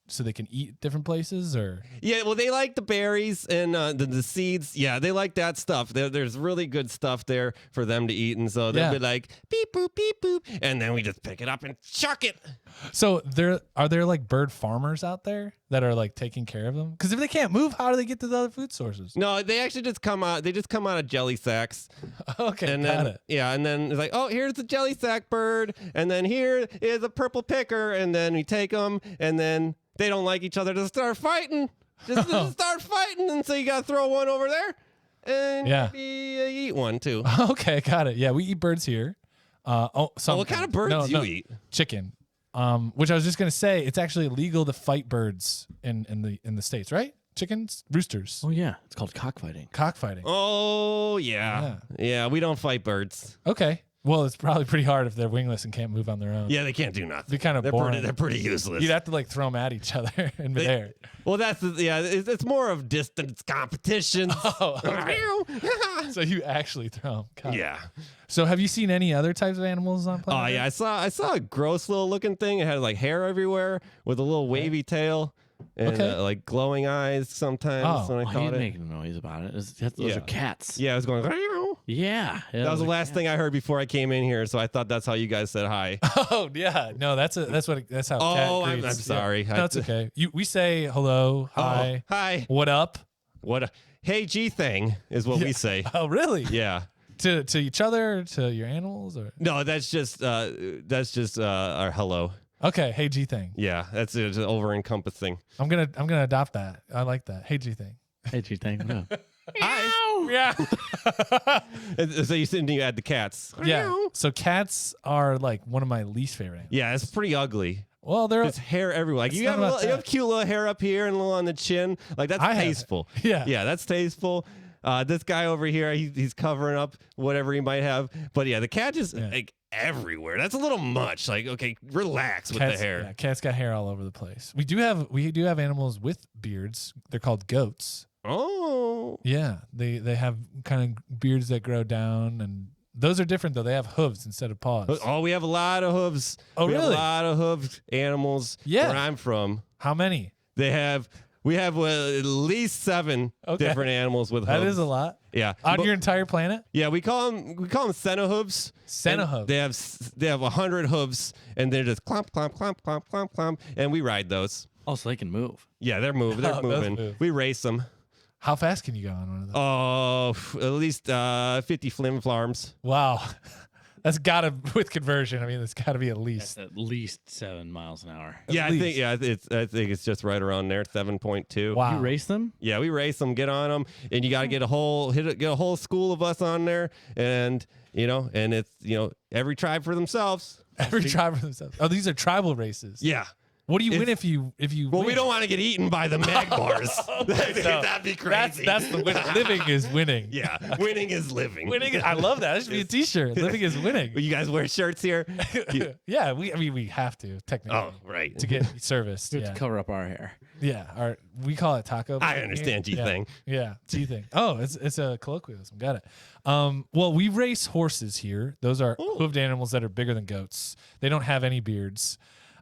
so they can eat different places, or? Yeah, well, they like the berries and the seeds. Yeah, they like that stuff. There's really good stuff there for them to eat. And so they'll be like, beep, boop, beep, boop. And then we just pick it up and chuck it. So are there like bird farmers out there that are like taking care of them? Because if they can't move, how do they get to the other food sources? No, they actually just come out. They just come out of jelly sacks. Okay, and got then, it. Yeah, and then it's like, oh, here's the jelly sack bird. And then here is a purple picker. And then we take them. And then they don't like each other to start fighting. Just start fighting. And so you got to throw one over there. And maybe eat one too. Okay, got it. Yeah, we eat birds here. What kind of birds do you eat? Chicken. Which I was just gonna say, it's actually illegal to fight birds in the States, right? Chickens, roosters. Oh yeah, it's called cockfighting. Cockfighting. Oh yeah. We don't fight birds. Okay. Well, it's probably pretty hard if they're wingless and can't move on their own. Yeah, they can't do nothing. They're kind of boring. They're pretty useless. You'd have to like throw them at each other in midair. Well, it's more of distance competitions. Oh, okay. So you actually throw them. Yeah. So have you seen any other types of animals on planet? Oh yeah, I saw a gross little looking thing. It had like hair everywhere with a little wavy tail and like glowing eyes sometimes when I Why are caught you it. making a noise about it? Those are cats. Yeah, I was going. Yeah. That was the last thing I heard before I came in here, so I thought that's how you guys said hi. Oh yeah, no, that's how. Oh, cat I'm greets. sorry. Yeah. No, it's okay. We say hello, hi, hi, what up? Hey G thing is what we say. Oh really? Yeah. To each other, to your animals, or no? That's just our hello. Okay, hey G thing. Yeah, that's it. It's over encompassing. I'm gonna adopt that. I like that. Hey G thing. Hey G thing. No. Hi. Yeah. So you said you add the cats. Yeah. So cats are like one of my least favorite animals. Yeah, it's pretty ugly. Well, There's hair everywhere. Like you have cute little hair up here and a little on the chin. Like that's tasteful. Yeah. Yeah, that's tasteful. This guy over here, he's covering up whatever he might have. But yeah, the cat is like everywhere. That's a little much. Like, okay, relax with the hair. Yeah, cats got hair all over the place. We do have animals with beards. They're called goats. Oh. Yeah, they have kind of beards that grow down, and those are different though. They have hooves instead of paws. Oh, we have a lot of hooves. Oh, we really? have a lot of hooved animals where I'm from. How many? We have at least 7 different animals with hooves. That is a lot. Yeah. On your entire planet? Yeah, we call them cenohooves. Cenohooves. They have 100 hooves, and they're just clomp, clomp, clomp, clomp, clomp, clomp, and we ride those. Oh, so they can move. Yeah, they're moving. They're moving. move. We race them. How fast can you go on one of those? Oh, at least 50 flim flarms. Wow. That's gotta with conversion. I mean, it's gotta be at least. That's at least 7 miles an hour. Yeah, least. I think it's just right around there, 7.2. Wow. You race them? Yeah, we race them, get on them, and you got to get a whole school of us on there, and and it's every tribe for themselves. Every tribe for themselves. Oh, these are tribal races. Yeah. What do you win if you Well, win? we don't want to get eaten by the Magmars. That'd be crazy. That's the winning. Living is winning. Yeah, winning is living. Winning. I love that. That should be a T-shirt. Living is winning. You guys wear shirts here? Yeah, we have to technically. Oh, right. To get serviced. We have Yeah. to cover up our hair. Yeah. We call it taco. I understand Yeah. G-thing. Yeah, G-thing. Oh, it's a colloquialism. Got it. Well, we race horses here. Those are hoofed animals that are bigger than goats. They don't have any beards.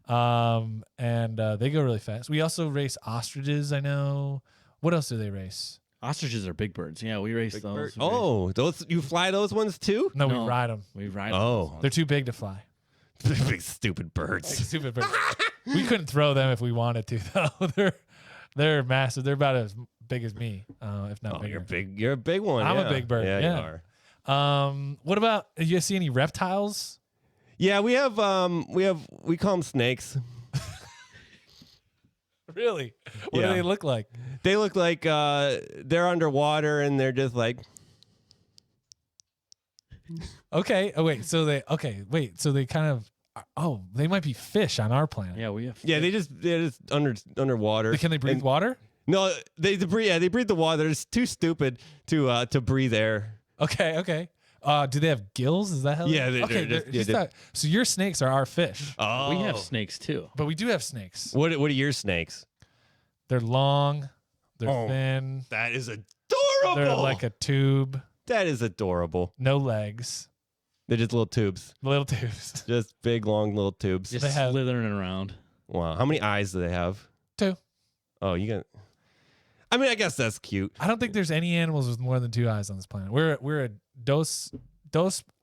And they go really fast. We also race ostriches, I know. What else do they race? Ostriches are big birds. Yeah, we race those. Oh, those you fly those ones too? No, No. we ride them. We ride Oh. those. They're too big to fly. Big stupid birds. Stupid birds. We couldn't throw them if we wanted to, though. They're massive. They're about as big as me, if not Oh, bigger. you're big. You're a big one. I'm a yeah. big bird, Yeah, yeah. you are. What about? You see any reptiles? Yeah, we call them snakes. Really? What Yeah. do they look like? They look like they're underwater and they're just like. Okay. Oh wait. So they. Okay. Wait. So they kind of. Oh, they might be fish on our planet. Yeah, we have. Yeah, they're just underwater. Can they breathe And- water? No, they breathe. Yeah, they breathe the water. They're just too stupid to breathe air. Okay. Okay. Do they have gills? Is that how? Yeah, Okay. they're just- yeah, So your snakes are our fish, Oh, We have snakes too. but we do have snakes. What are your snakes? They're long. They're Oh. thin. That is adorable. They're like a tube. That is adorable. No legs. They're just little tubes, Little tubes. just big long little tubes. Just They have- slithering around. Wow, how many eyes do they have? 2. Oh, you got. I mean, I guess that's cute. I don't think there's any animals with more than 2 eyes on this planet. We're a dos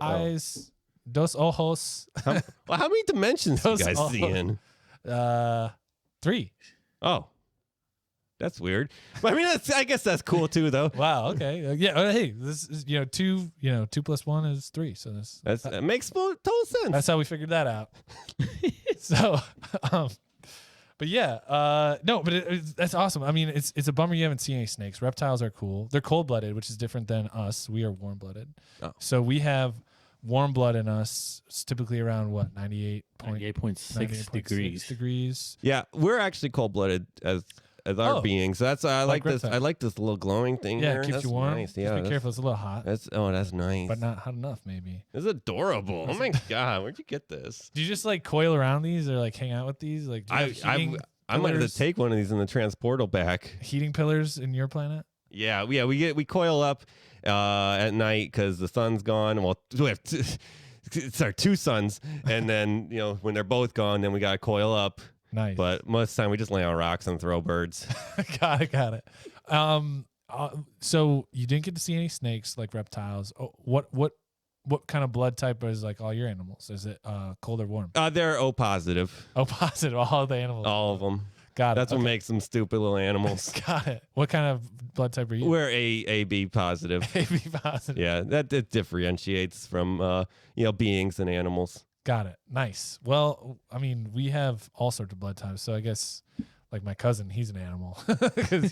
eyes, dos ojos, Well, how many dimensions do you Those guys all- see in? 3. Oh, that's weird. But I mean, I guess that's cool too, though. Wow. Okay. Yeah. Hey, this is 2. 2 plus 1 is 3. So That makes total sense. that's how we figured that out. So, but yeah, no, but that's awesome. I mean, it's a bummer you haven't seen any snakes. Reptiles are cool. They're cold blooded, which is different than us. We are warm blooded. Oh. So we have warm blood in us. It's typically around what 98.6 degrees. degrees. Yeah, we're actually cold blooded as our Oh. beings. That's I like this. reptiles. I like this little glowing thing. Yeah, there. it keeps That's you warm. Nice. Just Yeah, be careful. It's a little hot, that's nice. but not hot enough. Maybe. It's adorable. Oh my god, where'd you get this? Do you just like coil around these or like hang out with these? Like, do you have I might have to pillars- take one of these in the transportal back. heating pillars in your planet? Yeah, we coil up at night because the sun's gone. Well, we have it's our 2 suns, and then when they're both gone, then we gotta coil up. Nice. But most of the time, we just lay on rocks and throw birds. Got it. So you didn't get to see any snakes like reptiles. Oh, what kind of blood type is like all your animals? Is it cold or warm? They're O positive, Oh, positive. All the animals. all of them. Got it. That's what Okay. makes them stupid little animals. Got it. What kind of blood type are you? We're AB positive. AB positive. Yeah, that differentiates from beings and animals. Got it. Nice. Well, I mean, we have all sorts of blood types, so I guess like my cousin, he's an animal because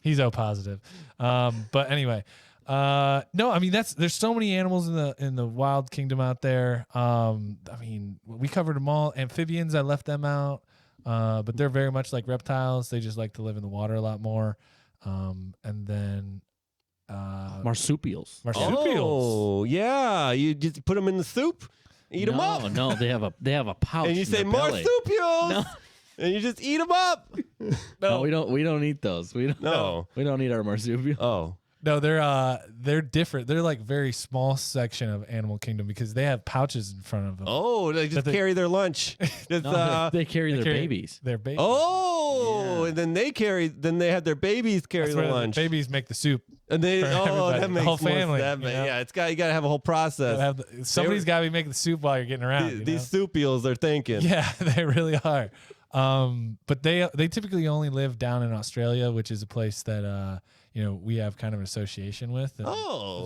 he's O positive. But anyway, no, I mean there's so many animals in the wild kingdom out there. I mean, we covered them all. Amphibians, I left them out, but they're very much like reptiles. They just like to live in the water a lot more. And then Marsupials. marsupials. Oh, yeah. You just put them in the soup, eat them up. No, they have a pouch. And you in say their belly. marsupials. No. And you just eat them up. No, we don't eat those. We don't. No. We don't eat our marsupial. Oh. No, they're different. They're like very small section of animal kingdom because they have pouches in front of them. Oh, they just But they- carry their lunch. Just, No, they carry their babies. Their babies. oh, Yeah. and then they have their babies carry That's the where the lunch. babies make the soup. And they for everybody, that the makes whole more family, sense. you know? Yeah, you got to have a whole process. Somebody's got to be making the soup while you're getting around. you These know? soupials are thinking. Yeah, they really are. But they typically only live down in Australia, which is a place that we have kind of an association with. And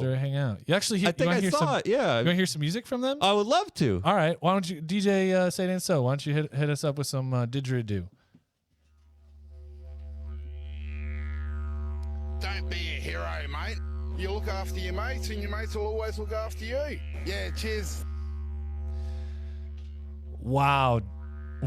they hang out. You actually, I think I saw it. Yeah, you want to hear some music from them? I would love to. All right, why don't you, DJ Say It Ain't So? Why don't you hit us up with some didgeridoo? Don't be a hero, mate. You look after your mates, and your mates will always look after you. Yeah, cheers. Wow.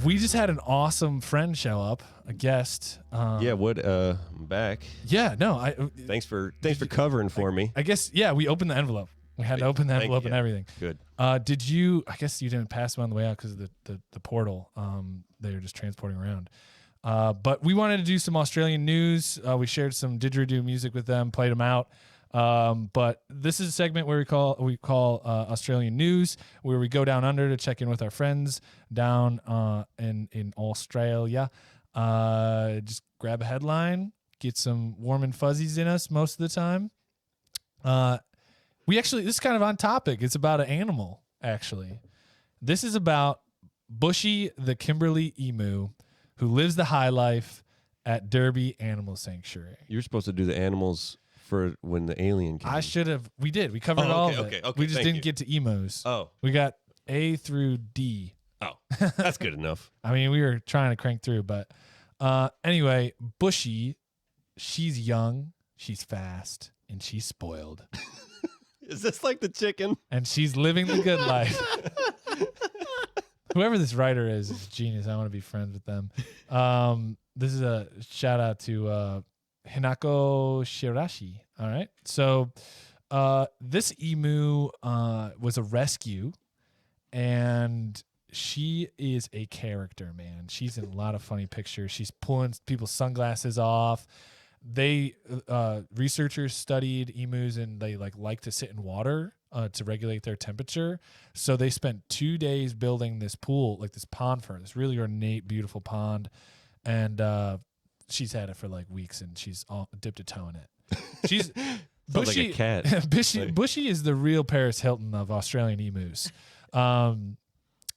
We just had an awesome friend show up, a guest. Yeah, I'm back. Yeah, no. Thanks for covering for me. I guess, yeah, we opened the envelope. We had to open the envelope and everything. Good. Did you, I guess you didn't pass them on the way out because of the portal. They were just transporting around. But we wanted to do some Australian news. We shared some didgeridoo music with them, played them out. But this is a segment where we call Australian news, where we go down under to check in with our friends down in Australia. Just grab a headline, get some warm and fuzzies in us most of the time. This is kind of on topic. It's about an animal, actually. This is about Bushy the Kimberley emu, who lives the high life at Derby Animal Sanctuary. You're supposed to do the animals for when the alien came. I should have. We did. We covered all of it. Okay, we just didn't get to emos. Oh. We got A through D. Oh, that's good enough. I mean, we were trying to crank through, but anyway, Bushy, she's young, she's fast, and she's spoiled. Is this like the chicken? And she's living the good life. Whoever this writer is genius. I want to be friends with them. This is a shout out to Hinako Shirashi. All right. So this emu was a rescue, and she is a character, man. She's in a lot of funny pictures. She's pulling people's sunglasses off. Researchers studied emus, and they like to sit in water to regulate their temperature. So they spent 2 days building this pool, like this pond for her, this really ornate, beautiful pond. And she's had it for like weeks, and she's all dipped a toe in it. She's Bushy, like a cat. Bushy is the real Paris Hilton of Australian emus.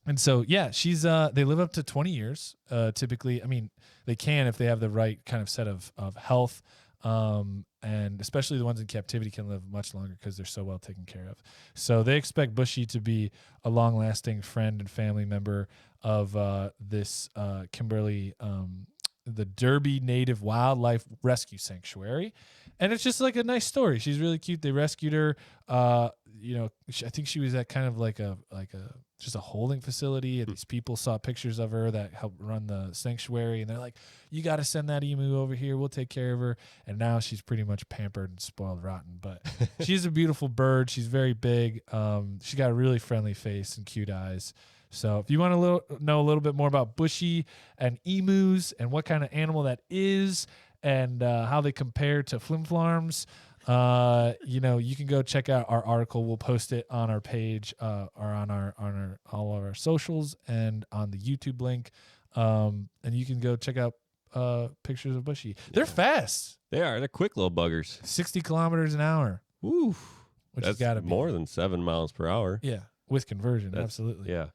And so, yeah, she's they live up to 20 years. Typically, I mean, they can if they have the right kind of set of health. And especially the ones in captivity can live much longer because they're so well taken care of. So they expect Bushy to be a long-lasting friend and family member of this Kimberley, the Derby Native Wildlife Rescue Sanctuary. And it's just like a nice story. She's really cute. They rescued her. I think she was at kind of like a just a holding facility, and these people saw pictures of her that helped run the sanctuary, and they're like, you got to send that emu over here, we'll take care of her. And now she's pretty much pampered and spoiled rotten, but she's a beautiful bird. She's very big. She got a really friendly face and cute eyes. So if you want to know a little bit more about Bushy and emus and what kind of animal that is and how they compare to flimflarms, you can go check out our article. We'll post it on our page or on our all of our socials and on the YouTube link. And you can go check out pictures of Bushy. They're fast. They are. They're quick little buggers. 60 kilometers an hour. Woo. Which that's has got to be more than 7 miles per hour. Yeah, with conversion, absolutely. Yeah.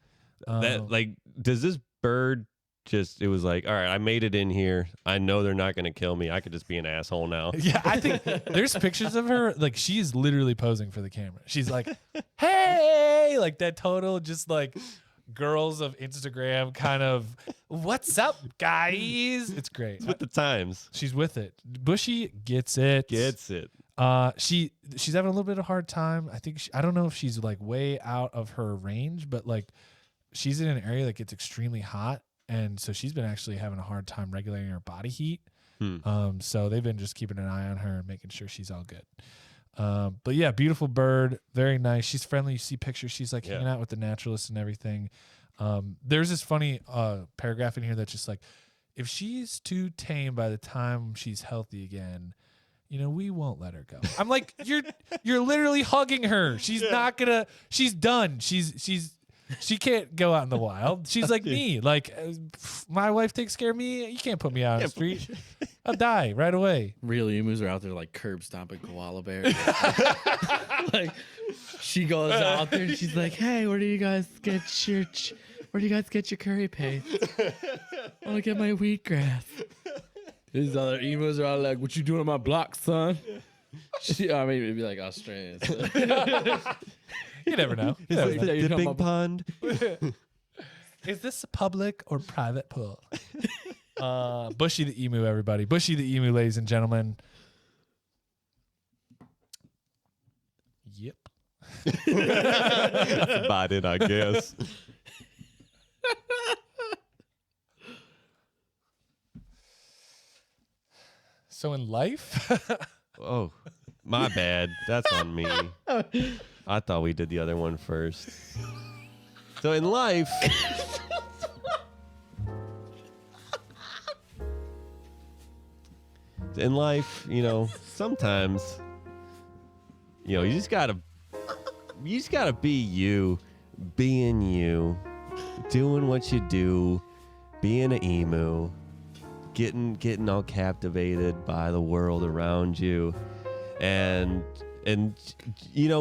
Does this bird it was like, all right, I made it in here. I know they're not going to kill me. I could just be an asshole now. Yeah, I think there's pictures of her. Like, she's literally posing for the camera. She's like, hey, like that total, just like girls of Instagram kind of, what's up, guys? It's great. It's with the times. She's with it. Bushy gets it. Gets it. She's having a little bit of a hard time. I think, I don't know if she's like way out of her range, but like she's in an area that gets extremely hot. And so she's been actually having a hard time regulating her body heat. So they've been just keeping an eye on her and making sure she's all good. But yeah, beautiful bird. Very nice. She's friendly. You see pictures. She's like hanging out with the naturalists and everything. There's this funny paragraph in here that's just like, if she's too tame by the time she's healthy again, we won't let her go. I'm like, you're literally hugging her. She's not gonna, she's done. She can't go out in the wild. She's like me. Like, my wife takes care of me. You can't put me out on the street. I'll die right away. Real emus are out there like curb stomping koala bears. Like, she goes out there and she's like, hey, where do you guys get Where do you guys get your curry paste? I want to get my wheatgrass. These other emos are all like, what you doing on my block, son? I mean, it'd be like Australian. So. You never know. Dipping pond. Is this a public or private pool? Bushy the emu, everybody. Bushy the emu, ladies and gentlemen. Yep. That's about it, I guess. So in life, Oh, my bad. That's on me. I thought we did the other one first. So in life, sometimes, you just gotta be you, being you, doing what you do, being an emu, getting all captivated by the world around you, and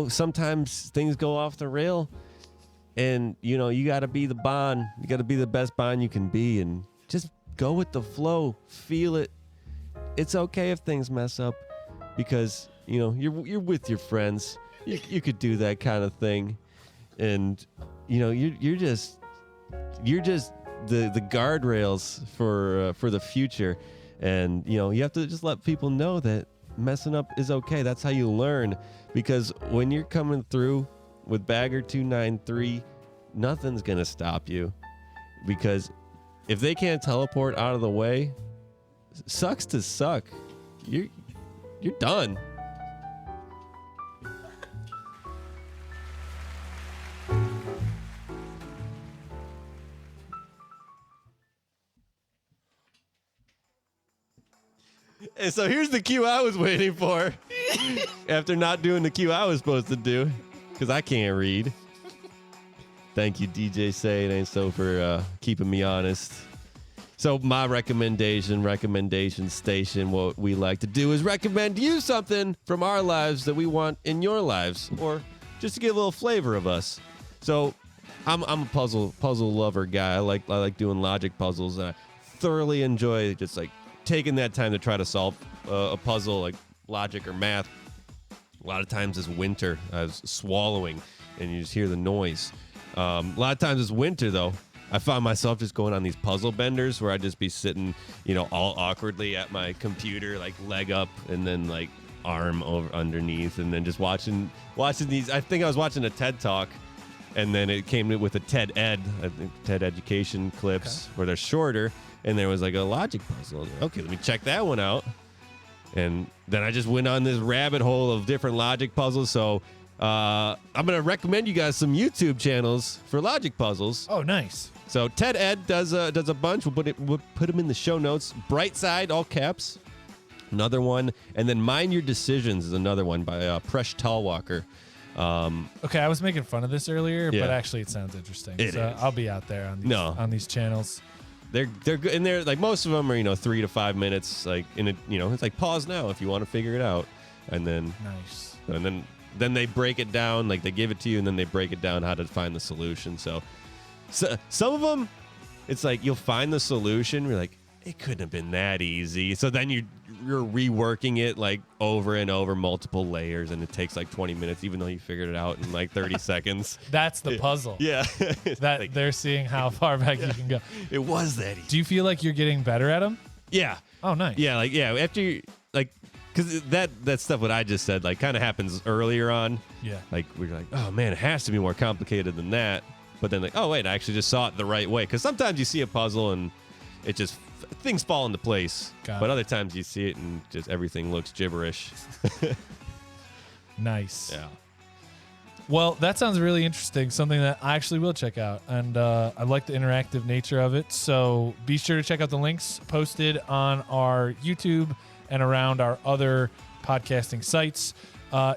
sometimes things go off the rail, and you gotta be the Bond, you gotta be the best Bond you can be, and just go with the flow, feel it. It's okay if things mess up, because you're with your friends. You could do that kind of thing, and you're just the guardrails for the future, and you have to just let people know that messing up is okay. That's how you learn, because when you're coming through with Bagger 293, nothing's gonna stop you, because if they can't teleport out of the way, sucks to suck. You're done. And so here's the cue I was waiting for after not doing the cue I was supposed to do, because I can't read. Thank you, DJ Say It Ain't So, for keeping me honest. So my recommendation station, what we like to do is recommend you something from our lives that we want in your lives, or just to get a little flavor of us. So I'm a puzzle lover guy. I like doing logic puzzles, and I thoroughly enjoy just like taking that time to try to solve a puzzle, like logic or math. A lot of times it's winter. I was swallowing, and you just hear the noise. A lot of times it's winter, though. I found myself just going on these puzzle benders where I'd just be sitting, all awkwardly at my computer, like leg up and then like arm over underneath, and then just watching these. I think I was watching a TED Talk, and then it came with a TED Ed, I think TED Education clips where they're shorter, and there was like a logic puzzle. Okay, let me check that one out. And then I just went on this rabbit hole of different logic puzzles. So I'm going to recommend you guys some YouTube channels for logic puzzles. oh, nice. So TED Ed does a bunch. We'll put them in the show notes. Brightside, all caps, another one. And then Mind Your Decisions is another one by Presh Talwalkar. Okay, I was making fun of this earlier, Yeah. but actually it sounds interesting. It so is. I'll be out there on these channels. They're good, and they're like, most of them are 3 to 5 minutes, like in a it's like pause now if you want to figure it out, and then Nice. then they break it down, like they give it to you, and then they break it down how to find the solution. So some of them, it's like you'll find the solution, you're like, it couldn't have been that easy. So then you're reworking it like over and over, multiple layers, and it takes like 20 minutes, even though you figured it out in like 30 seconds. That's the puzzle. Yeah. That Like, they're seeing how far back you can go. it was that easy. Do you feel like you're getting better at them? Yeah. Oh, nice. Yeah, after you, because that stuff what I just said like kind of happens earlier on. Yeah. Like we're like, oh man, it has to be more complicated than that. But then like, oh wait, I actually just saw it the right way. Because sometimes you see a puzzle and it just things fall into place. Got But it. other times you see it and just everything looks gibberish. Nice. Yeah. Well, that sounds really interesting. Something that I actually will check out, and I like the interactive nature of it. So be sure to check out the links posted on our YouTube and around our other podcasting sites.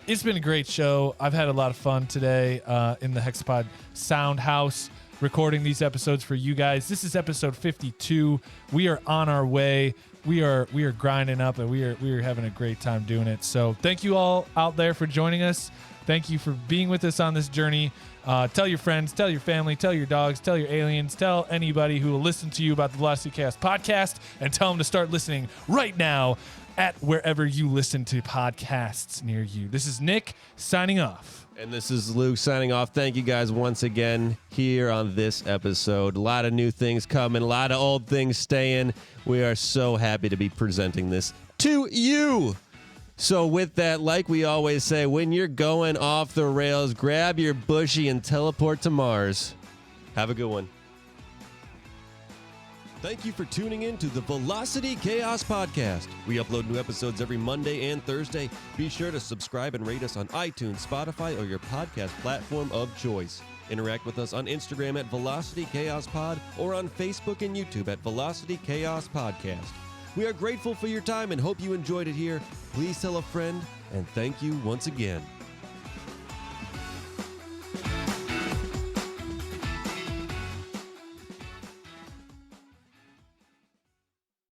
It's been a great show. I've had a lot of fun today in the Hexapod Sound House, recording these episodes for you guys. This is episode 52. We are on our way. We are grinding up, and we are having a great time doing it. So thank you all out there for joining us. Thank you for being with us on this journey. Tell your friends, tell your family, tell your dogs, tell your aliens, tell anybody who will listen to you about the Velocity Chaos podcast, and tell them to start listening right now at wherever you listen to podcasts near you. This is Nick signing off. And this is Luke signing off. Thank you guys once again here on this episode. A lot of new things coming, a lot of old things staying. We are so happy to be presenting this to you. So with that, like we always say, when you're going off the rails, grab your bushy and teleport to Mars. Have a good one. Thank you for tuning in to the Velocity Chaos Podcast. We upload new episodes every Monday and Thursday. Be sure to subscribe and rate us on iTunes, Spotify, or your podcast platform of choice. Interact with us on Instagram at Velocity Chaos Pod or on Facebook and YouTube at Velocity Chaos Podcast. We are grateful for your time and hope you enjoyed it here. Please tell a friend, and thank you once again.